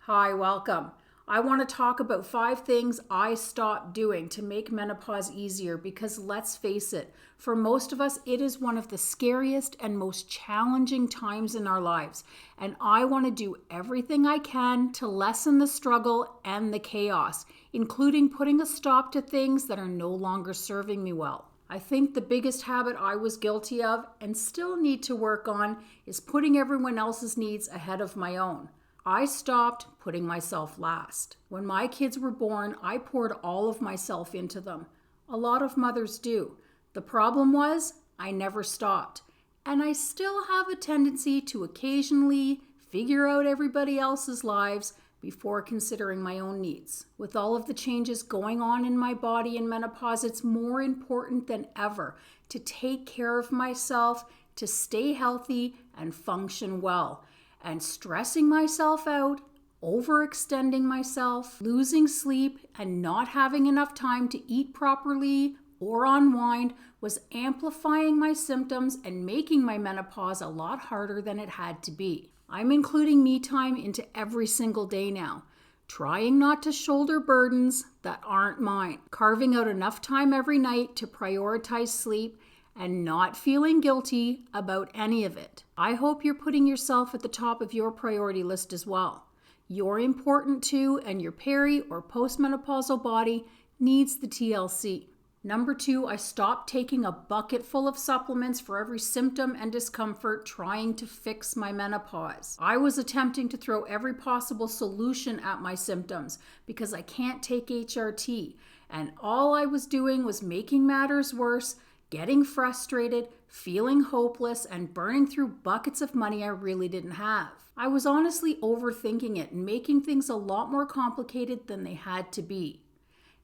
Hi, welcome. I want to talk about 5 things I stopped doing to make menopause easier because let's face it, for most of us, it is one of the scariest and most challenging times in our lives. And I want to do everything I can to lessen the struggle and the chaos, including putting a stop to things that are no longer serving me well. I think the biggest habit I was guilty of and still need to work on is putting everyone else's needs ahead of my own. I stopped putting myself last. When my kids were born, I poured all of myself into them. A lot of mothers do. The problem was, I never stopped. And I still have a tendency to occasionally figure out everybody else's lives before considering my own needs. With all of the changes going on in my body in menopause, it's more important than ever to take care of myself, to stay healthy and function well. And stressing myself out, overextending myself, losing sleep, and not having enough time to eat properly or unwind was amplifying my symptoms and making my menopause a lot harder than it had to be. I'm including me time into every single day now, trying not to shoulder burdens that aren't mine, carving out enough time every night to prioritize sleep, and not feeling guilty about any of it. I hope you're putting yourself at the top of your priority list as well. You're important too, and your peri or postmenopausal body needs the TLC. Number 2, I stopped taking a bucket full of supplements for every symptom and discomfort trying to fix my menopause. I was attempting to throw every possible solution at my symptoms because I can't take HRT, and all I was doing was making matters worse, getting frustrated, feeling hopeless, and burning through buckets of money I really didn't have. I was honestly overthinking it and making things a lot more complicated than they had to be.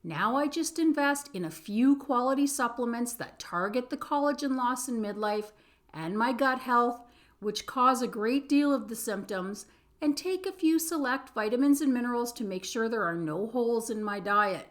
Now I just invest in a few quality supplements that target the collagen loss in midlife and my gut health, which cause a great deal of the symptoms, and take a few select vitamins and minerals to make sure there are no holes in my diet.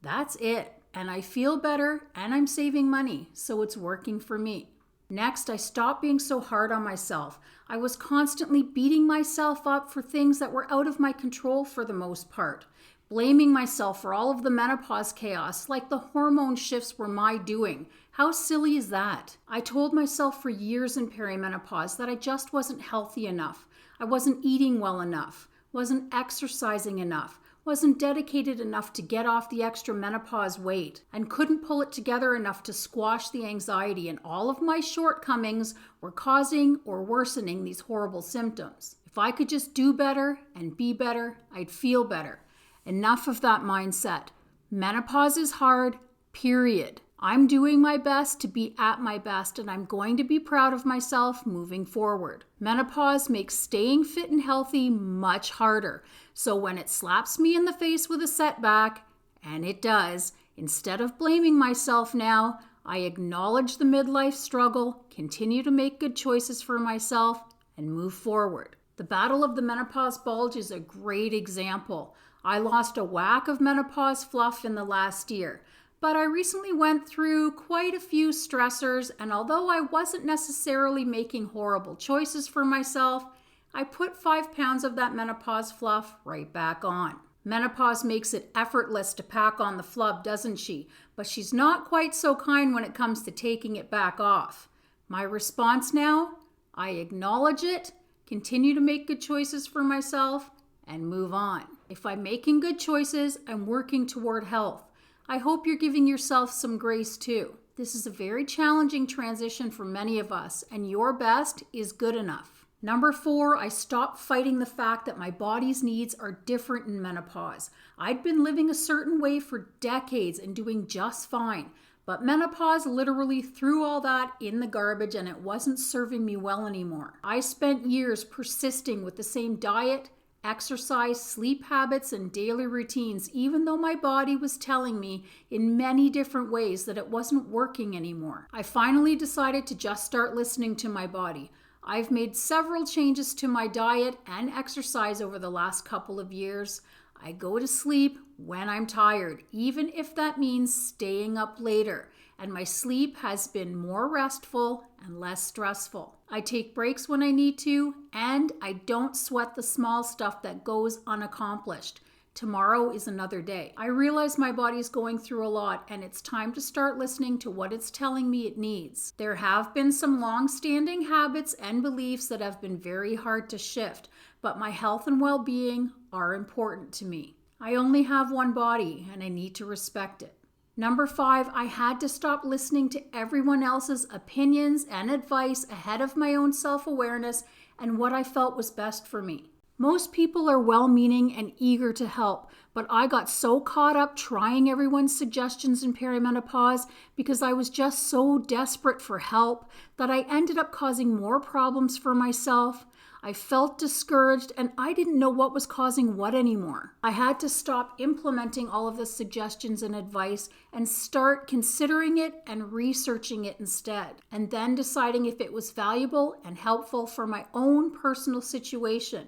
That's it. And I feel better and I'm saving money, so it's working for me. Next, I stopped being so hard on myself. I was constantly beating myself up for things that were out of my control for the most part, blaming myself for all of the menopause chaos, like the hormone shifts were my doing. How silly is that? I told myself for years in perimenopause that I just wasn't healthy enough. I wasn't eating well enough, wasn't exercising enough, wasn't dedicated enough to get off the extra menopause weight, and couldn't pull it together enough to squash the anxiety, and all of my shortcomings were causing or worsening these horrible symptoms. If I could just do better and be better, I'd feel better. Enough of that mindset. Menopause is hard, period. I'm doing my best to be at my best, and I'm going to be proud of myself moving forward. Menopause makes staying fit and healthy much harder. So when it slaps me in the face with a setback, and it does, instead of blaming myself now, I acknowledge the midlife struggle, continue to make good choices for myself, and move forward. The battle of the menopause bulge is a great example. I lost a whack of menopause fluff in the last year. But I recently went through quite a few stressors, and although I wasn't necessarily making horrible choices for myself, I put 5 pounds of that menopause fluff right back on. Menopause makes it effortless to pack on the flub, doesn't she? But she's not quite so kind when it comes to taking it back off. My response now? I acknowledge it, continue to make good choices for myself, and move on. If I'm making good choices, I'm working toward health. I hope you're giving yourself some grace too. This is a very challenging transition for many of us, and your best is good enough. Number 4, I stopped fighting the fact that my body's needs are different in menopause. I'd been living a certain way for decades and doing just fine, but menopause literally threw all that in the garbage and it wasn't serving me well anymore. I spent years persisting with the same diet, exercise, sleep habits, and daily routines, even though my body was telling me in many different ways that it wasn't working anymore. I finally decided to just start listening to my body. I've made several changes to my diet and exercise over the last couple of years. I go to sleep when I'm tired, even if that means staying up later. and my sleep has been more restful and less stressful. I take breaks when I need to, and I don't sweat the small stuff that goes unaccomplished. Tomorrow is another day. I realize my body's going through a lot, and it's time to start listening to what it's telling me it needs. There have been some long-standing habits and beliefs that have been very hard to shift, but my health and well-being are important to me. I only have one body, and I need to respect it. Number 5, I had to stop listening to everyone else's opinions and advice ahead of my own self-awareness and what I felt was best for me. Most people are well-meaning and eager to help, but I got so caught up trying everyone's suggestions in perimenopause because I was just so desperate for help that I ended up causing more problems for myself. I felt discouraged and I didn't know what was causing what anymore. I had to stop implementing all of the suggestions and advice and start considering it and researching it instead, and then deciding if it was valuable and helpful for my own personal situation,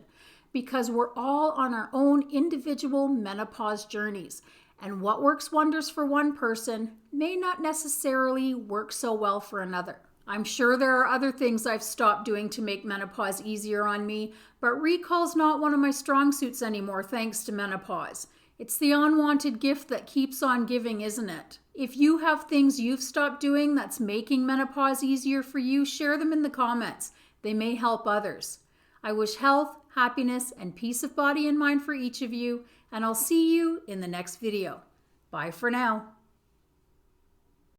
because we're all on our own individual menopause journeys, and what works wonders for one person may not necessarily work so well for another. I'm sure there are other things I've stopped doing to make menopause easier on me, but recall's not one of my strong suits anymore thanks to menopause. It's the unwanted gift that keeps on giving, isn't it? If you have things you've stopped doing that's making menopause easier for you, share them in the comments. They may help others. I wish health, happiness, and peace of body and mind for each of you, and I'll see you in the next video. Bye for now.